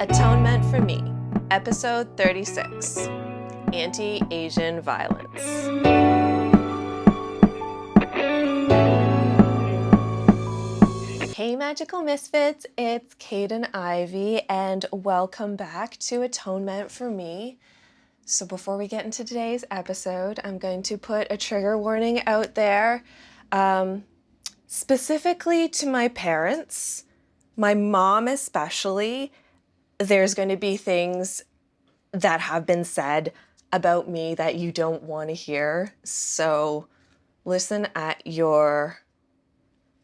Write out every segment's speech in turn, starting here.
Atonement for Me, Episode 36, Anti-Asian Violence. Hey Magical Misfits, it's Kate and Ivy, and welcome back to Atonement for Me. So before we get into today's episode, I'm going to put a trigger warning out there, specifically to my parents, my mom especially. There's going to be things that have been said about me that you don't want to hear. So listen at your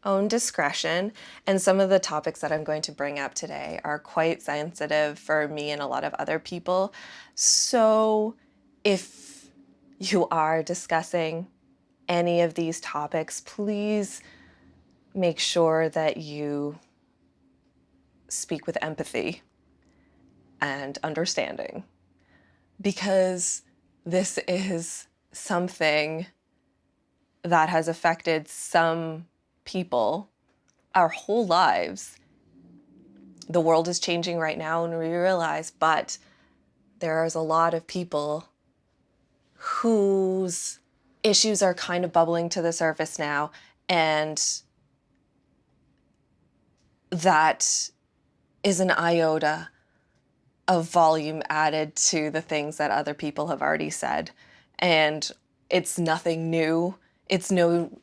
own discretion. And some of the topics that I'm going to bring up today are quite sensitive for me and a lot of other people. So if you are discussing any of these topics, please make sure that you speak with empathy and understanding, because this is something that has affected some people our whole lives. The world is changing right now and we realize, but there is a lot of people whose issues are kind of bubbling to the surface now, and that is an iota of volume added to the things that other people have already said. And it's nothing new. It's no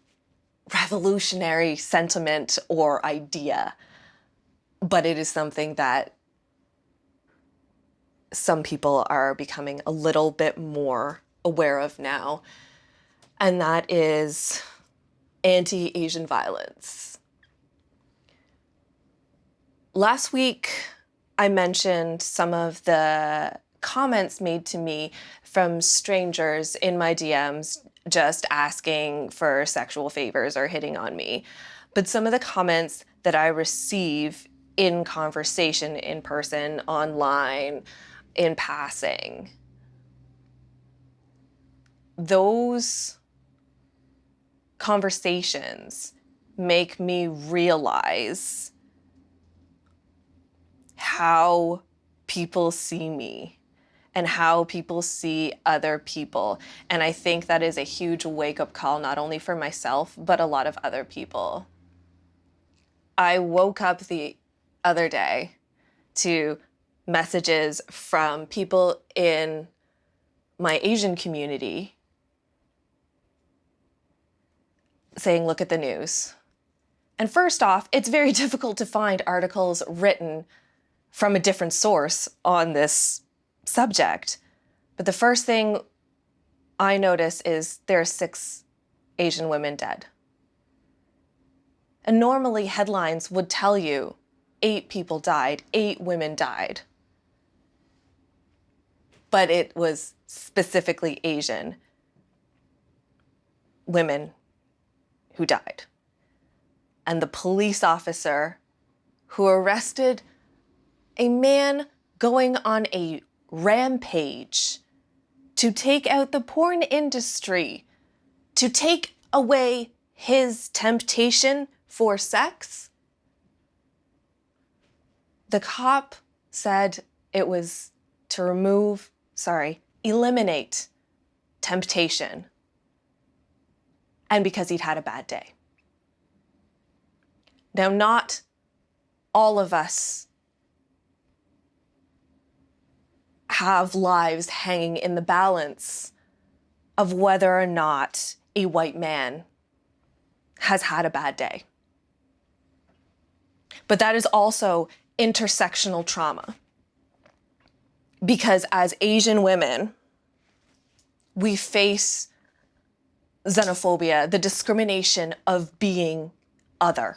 revolutionary sentiment or idea, but it is something that some people are becoming a little bit more aware of now. And that is anti-Asian violence. Last week, I mentioned some of the comments made to me from strangers in my DMs just asking for sexual favors or hitting on me. But some of the comments that I receive in conversation, in person, online, in passing, those conversations make me realize how people see me and how people see other people. And I think that is a huge wake-up call, not only for myself, but a lot of other people. I woke up the other day to messages from people in my Asian community saying, look at the news. And first off, it's very difficult to find articles written from a different source on this subject. But the first thing I notice is there are 6 Asian women dead. And normally headlines would tell you 8 people died, 8 women died. But it was specifically Asian women who died. And the police officer who arrested a man going on a rampage to take out the porn industry, to take away his temptation for sex. The cop said it was to eliminate temptation, and because he'd had a bad day. Now, not all of us have lives hanging in the balance of whether or not a white man has had a bad day. But that is also intersectional trauma. Because as Asian women, we face xenophobia, the discrimination of being other,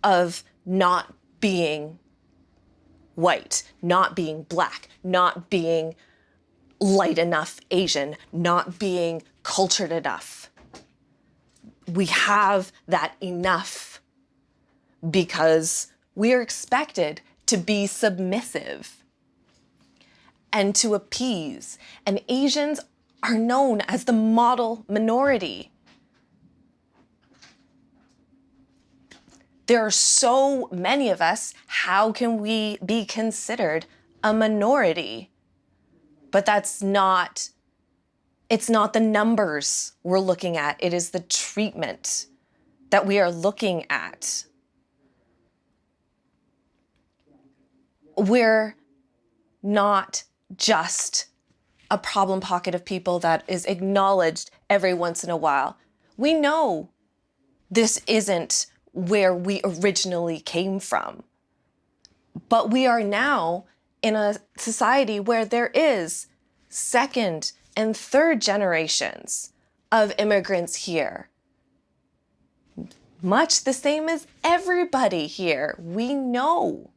of not being white, not being black, not being light enough Asian, not being cultured enough. We have that enough because we are expected to be submissive and to appease. And Asians are known as the model minority. There are so many of us. How can we be considered a minority? But it's not the numbers we're looking at. It is the treatment that we are looking at. We're not just a problem pocket of people that is acknowledged every once in a while. We know this isn't where we originally came from. But we are now in a society where there is second and third generations of immigrants here. Much the same as everybody here. We know.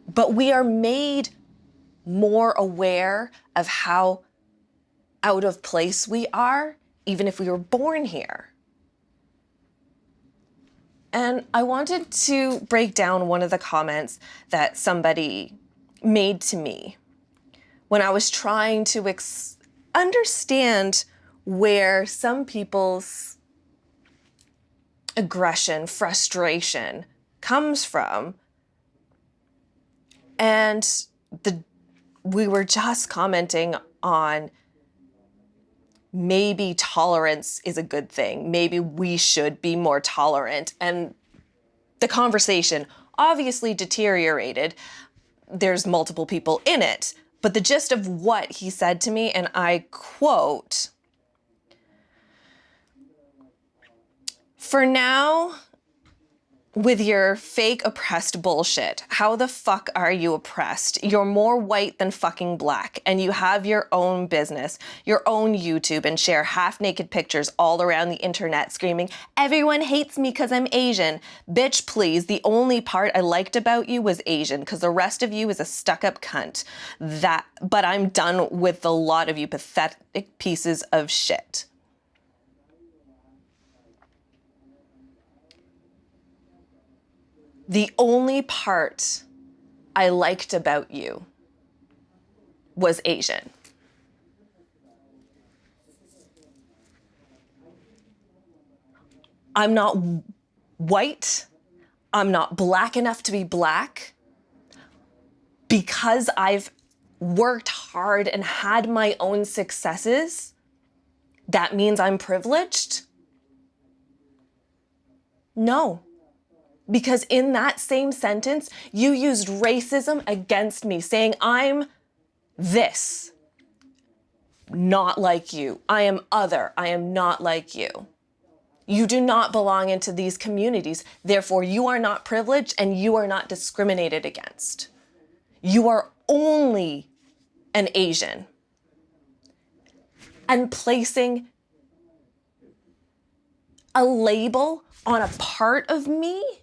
But we are made more aware of how out of place we are, even if we were born here. And I wanted to break down one of the comments that somebody made to me when I was trying to understand where some people's aggression, frustration comes from. And we were just commenting on maybe tolerance is a good thing. Maybe we should be more tolerant. And the conversation obviously deteriorated. There's multiple people in it. But the gist of what he said to me, and I quote, "For now, with your fake oppressed bullshit, how the fuck are you oppressed? You're more white than fucking black, and you have your own business, your own YouTube, and share half-naked pictures all around the internet screaming, 'Everyone hates me because I'm Asian.' Bitch, please, the only part I liked about you was Asian, because the rest of you is a stuck-up cunt. But I'm done with the lot of you pathetic pieces of shit." The only part I liked about you was Asian. I'm not white. I'm not black enough to be black. Because I've worked hard and had my own successes, that means I'm privileged? No. Because in that same sentence, you used racism against me, saying I'm this, not like you. I am other. I am not like you. You do not belong into these communities. Therefore, you are not privileged and you are not discriminated against. You are only an Asian. And placing a label on a part of me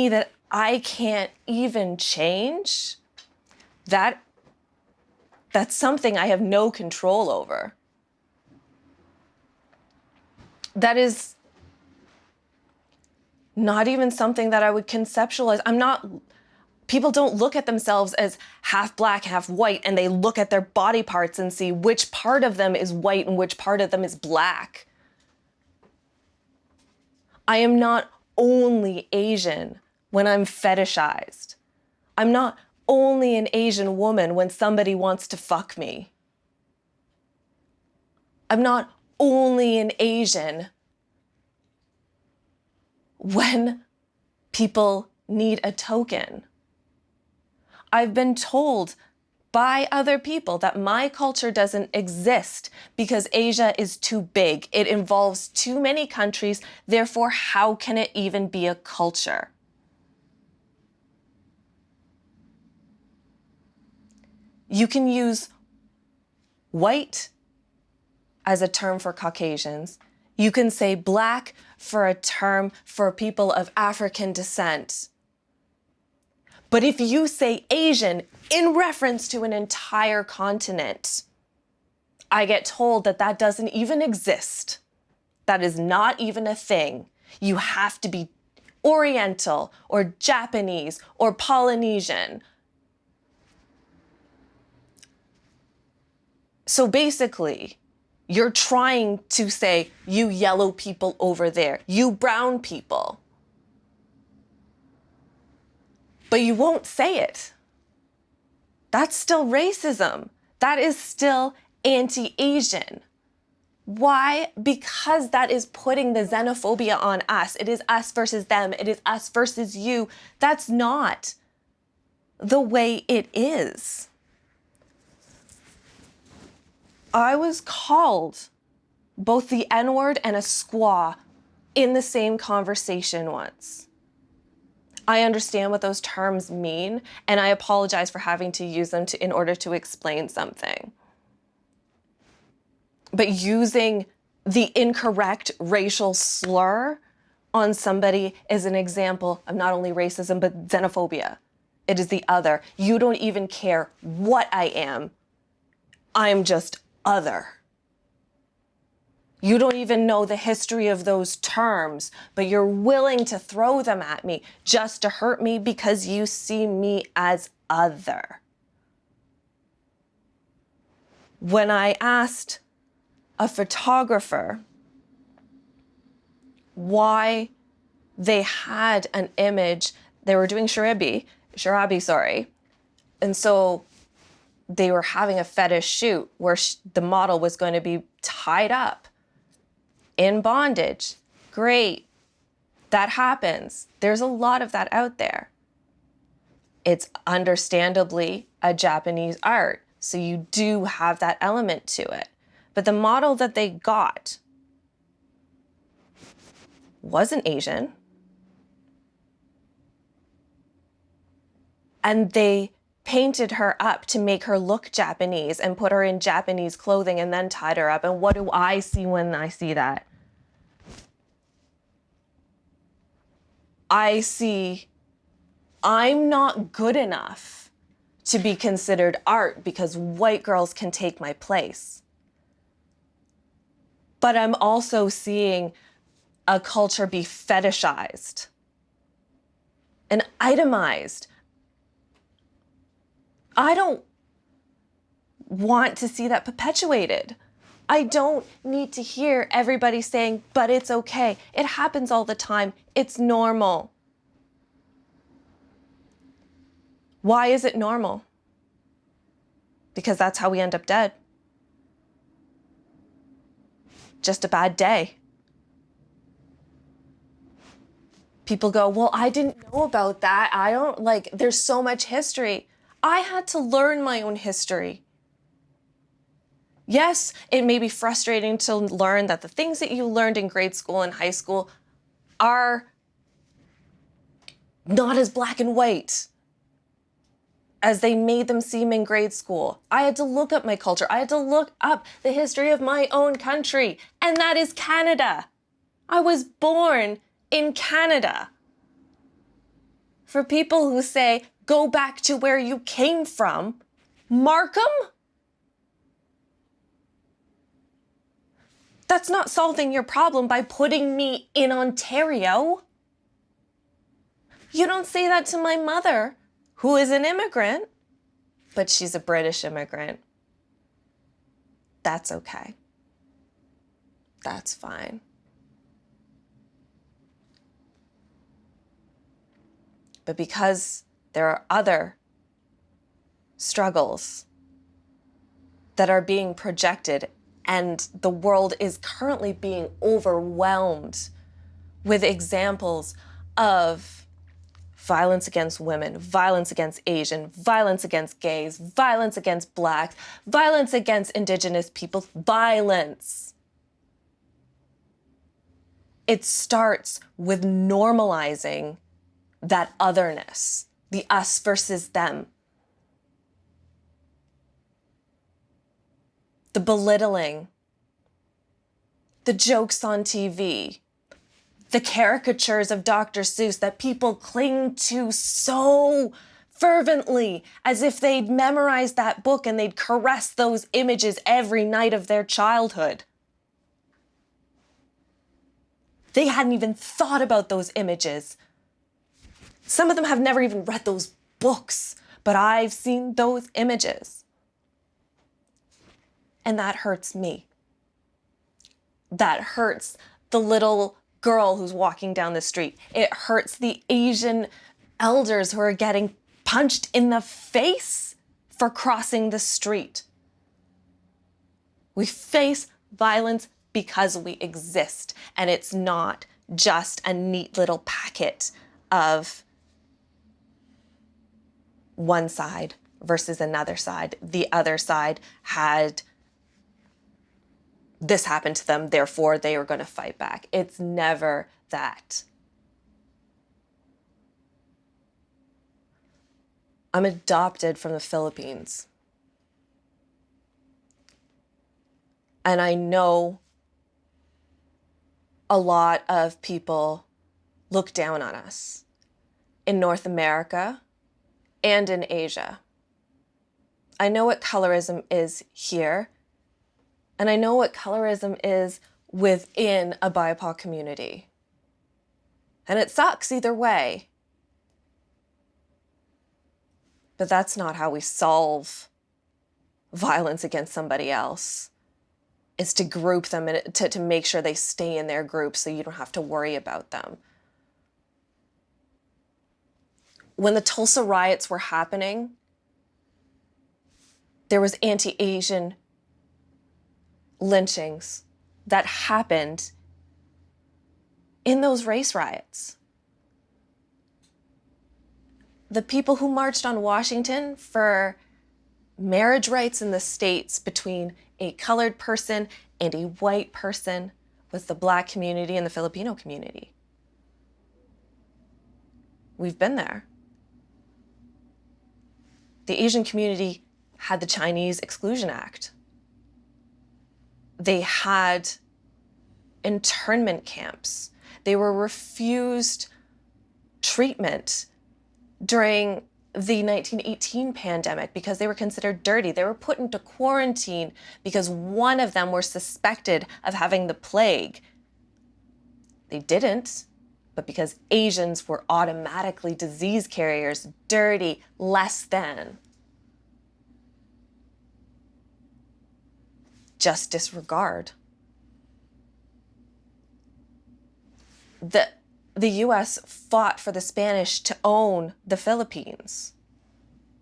that I can't even change, that's something I have no control over. That is not even something that I would conceptualize. People don't look at themselves as half black, half white, and they look at their body parts and see which part of them is white and which part of them is black. I am not only Asian when I'm fetishized. I'm not only an Asian woman when somebody wants to fuck me. I'm not only an Asian when people need a token. I've been told by other people that my culture doesn't exist because Asia is too big. It involves too many countries. Therefore, how can it even be a culture? You can use white as a term for Caucasians. You can say black for a term for people of African descent. But if you say Asian in reference to an entire continent, I get told that that doesn't even exist. That is not even a thing. You have to be Oriental or Japanese or Polynesian. So basically, You're trying to say, you yellow people over there, you brown people. But you won't say it. That's still racism. That is still anti-Asian. Why? Because that is putting the xenophobia on us. It is us versus them. It is us versus you. That's not the way it is. I was called both the N-word and a squaw in the same conversation once. I understand what those terms mean, and I apologize for having to use them in order to explain something. But using the incorrect racial slur on somebody is an example of not only racism, but xenophobia. It is the other. You don't even care what I am. I'm just other. You don't even know the history of those terms, but you're willing to throw them at me just to hurt me because you see me as other. When I asked a photographer why they had an image, they were doing Sharabi, and so they were having a fetish shoot where the model was going to be tied up in bondage. Great. That happens. There's a lot of that out there. It's understandably a Japanese art, so you do have that element to it. But the model that they got wasn't Asian. And they painted her up to make her look Japanese and put her in Japanese clothing and then tied her up. And what do I see when I see that? I see I'm not good enough to be considered art because white girls can take my place. But I'm also seeing a culture be fetishized and itemized. I don't want to see that perpetuated. I don't need to hear everybody saying, but it's okay. It happens all the time. It's normal. Why is it normal? Because that's how we end up dead. Just a bad day. People go, well, I didn't know about that. There's so much history. I had to learn my own history. Yes, it may be frustrating to learn that the things that you learned in grade school and high school are not as black and white as they made them seem in grade school. I had to look up my culture. I had to look up the history of my own country, and that is Canada. I was born in Canada. For people who say, go back to where you came from, Markham? That's not solving your problem by putting me in Ontario. You don't say that to my mother, who is an immigrant, but she's a British immigrant. That's okay. That's fine. But because there are other struggles that are being projected, and the world is currently being overwhelmed with examples of violence against women, violence against Asian, violence against gays, violence against Blacks, violence against Indigenous people, violence. It starts with normalizing that otherness, the us versus them. The belittling, the jokes on TV, the caricatures of Dr. Seuss that people cling to so fervently as if they'd memorized that book and they'd caress those images every night of their childhood. They hadn't even thought about those images. Some of them have never even read those books, but I've seen those images. And that hurts me. that hurts the little girl who's walking down the street. It hurts the Asian elders who are getting punched in the face for crossing the street. We face violence because we exist, and it's not just a neat little packet of one side versus another side. The other side had this happened to them, therefore they are going to fight back. It's never that. I'm adopted from the Philippines. And I know a lot of people look down on us in North America and in Asia. I know what colorism is here, and I know what colorism is within a BIPOC community. And it sucks either way. But that's not how we solve violence against somebody else. Is to group them and to make sure they stay in their group so you don't have to worry about them. When the Tulsa riots were happening, there was anti-Asian lynchings that happened in those race riots. The people who marched on Washington for marriage rights in the States between a colored person and a white person was the Black community and the Filipino community. We've been there. The Asian community had the Chinese Exclusion Act. They had internment camps. They were refused treatment during the 1918 pandemic because they were considered dirty. They were put into quarantine because one of them were suspected of having the plague. They didn't, but because Asians were automatically disease carriers, dirty, less than. Just disregard. The US fought for the Spanish to own the Philippines,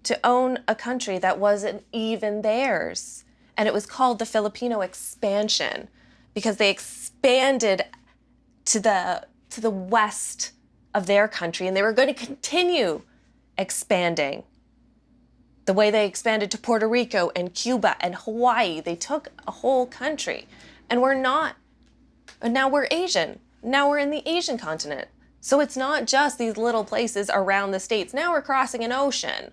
to own a country that wasn't even theirs. And it was called the Filipino expansion because they expanded to the west of their country, and they were going to continue expanding the way they expanded to Puerto Rico and Cuba and Hawaii. They took a whole country, and now we're Asian. Now we're in the Asian continent. So it's not just these little places around the States. Now we're crossing an ocean.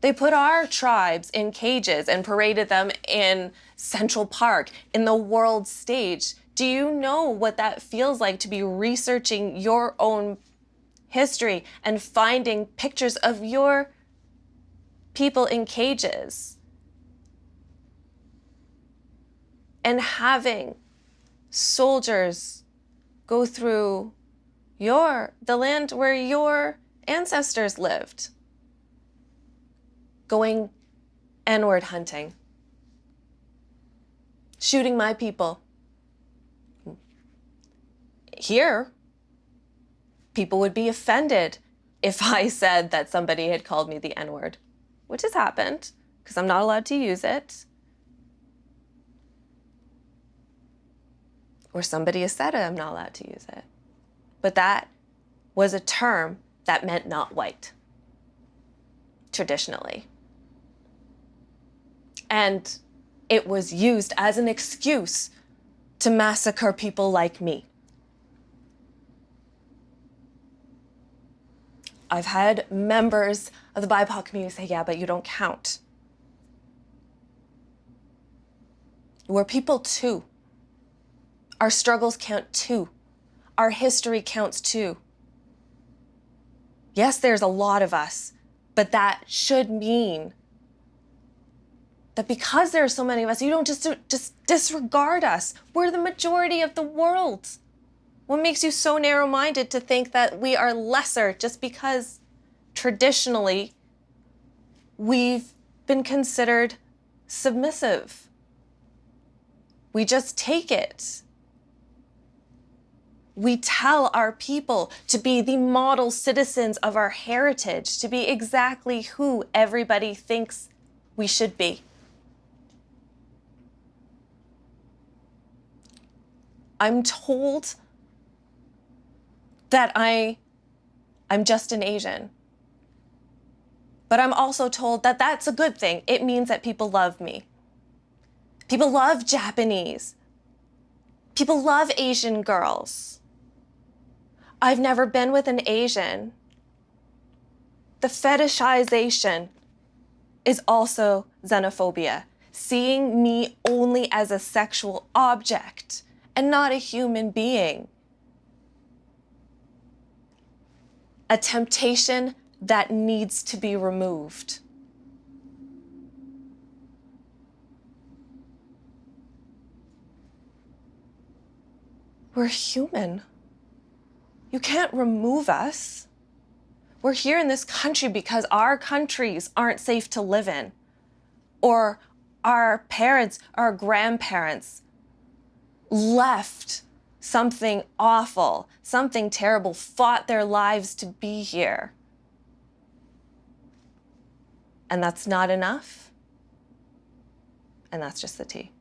They put our tribes in cages and paraded them in Central Park, in the world stage. Do you know what that feels like to be researching your own history and finding pictures of your people in cages? And having soldiers go through the land where your ancestors lived, going N-word hunting, shooting my people. Here, people would be offended if I said that somebody had called me the N-word, which has happened because I'm not allowed to use it. Or somebody has said it, I'm not allowed to use it. But that was a term that meant not white, traditionally. And it was used as an excuse to massacre people like me. I've had members of the BIPOC community say, yeah, but you don't count. We're people too. Our struggles count too. Our history counts too. Yes, there's a lot of us, but that should mean that because there are so many of us, you don't just disregard us. We're the majority of the world. What makes you so narrow-minded to think that we are lesser just because traditionally we've been considered submissive? We just take it. We tell our people to be the model citizens of our heritage, to be exactly who everybody thinks we should be. I'm told that I'm just an Asian. But I'm also told that that's a good thing. It means that people love me. People love Japanese. People love Asian girls. I've never been with an Asian. The fetishization is also xenophobia, seeing me only as a sexual object and not a human being. A temptation that needs to be removed. We're human. You can't remove us. We're here in this country because our countries aren't safe to live in, or our parents, our grandparents left something awful, something terrible, fought their lives to be here. And that's not enough. And that's just the tea.